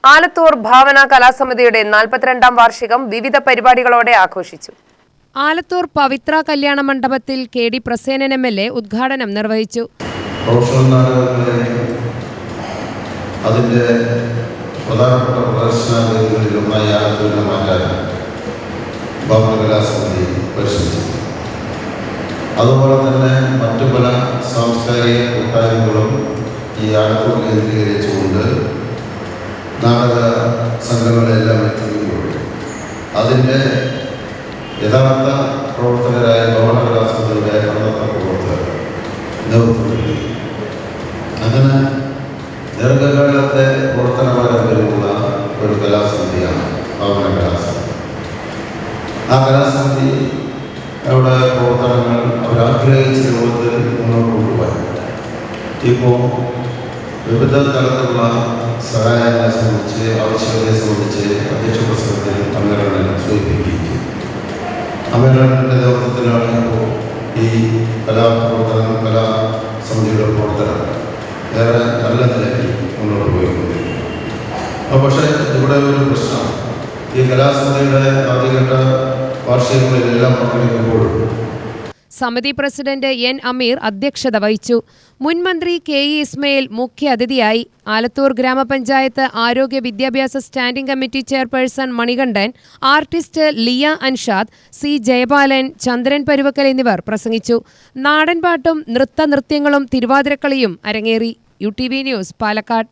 ആലത്തൂർ ഭാവന കലാസമിതിയുടെ 42ാം വാർഷികം വിവിധ പരിപാടികളോടെ ആഘോഷിച്ചു. ആലത്തൂർ പവിത്ര കല്യാണ മണ്ഡപത്തിൽ കെ.ഡി. പ്രസേനൻ എം.എൽ.എ. ഉദ്ഘാടനം നിർവഹിച്ചു. അതിന്റെ പ്രധാനപ്പെട്ട പ്രദർശനങ്ങളിലൊന്നായി ആലത്തൂരിനെ മാറ്റാൻ ഭാവന കലാസമിതി പരിശ്രമിച്ചു. അതുപോലെ തന്നെ മറ്റു പല സാംസ്കാരിക കൂട്ടായ്മകളും ഈ ആലത്തൂർ കേന്ദ്രീകരിച്ചുകൊണ്ട് നാടക സംഘങ്ങളെല്ലാം എത്തിക്കുമ്പോൾ അതിൻ്റെ യഥാർത്ഥ പ്രവർത്തകരായ ഭാവന കലാസമിതിയുടെ അന്നത്തെ പ്രവർത്തകർ നേതൃത്വം നൽകി. അങ്ങനെ ദീർഘകാലത്തെ പ്രവർത്തന പാരമ്പര്യമുള്ള ഒരു കലാസമിതിയാണ് ഭാവന കലാസമിതി. ആ കലാസമിതി അവിടെ പ്രവർത്തനങ്ങൾ അവരാഗ്രഹിച്ച രൂപത്തിൽ മുന്നോട്ട് കൊണ്ടുപോയി. ഇപ്പോൾ വിവിധ തരത്തിലുള്ള സഹായങ്ങളെ സംബന്ധിച്ച് ആവശ്യകതയെ സംബന്ധിച്ച് അധ്യക്ഷ പ്രസംഗത്തിൽ അമേരണ്ണൻ സൂചിപ്പിക്കുകയും അമേരണ്ണൻ്റെ നേതൃത്വത്തിലാണ് ഇപ്പോൾ ഈ കലാപ്രവർത്തനം കലാസമിതിയുടെ പ്രവർത്തനം ഏറെ നല്ല നിലയിൽ മുന്നോട്ട് പോയിക്കൊണ്ടിരിക്കുന്നു. പക്ഷേ ഇവിടെ ഒരു പ്രശ്നം, ഈ കലാസമിതിയുടെ ആദ്യഘട്ട വാർഷികങ്ങളിലെല്ലാം പങ്കെടുക്കുമ്പോഴും സമിതി പ്രസിഡന്റ് എൻ അമീർ അധ്യക്ഷത വഹിച്ചു. മുൻമന്ത്രി കെ.ഇ. ഇസ്മയിൽ മുഖ്യ അതിഥിയായി. ആലത്തൂർ ഗ്രാമപഞ്ചായത്ത് ആരോഗ്യ വിദ്യാഭ്യാസ standing committee chairperson Manikandan, artist Liya Anshad, C Jayapalan, Chandran Paruvakkal എന്നിവർ പ്രസംഗിച്ചു. നാടൻപാട്ടും നൃത്തനൃത്യങ്ങളും തിരുവാതിരക്കളിയും അരങ്ങേറി. UTV news, Palakkad.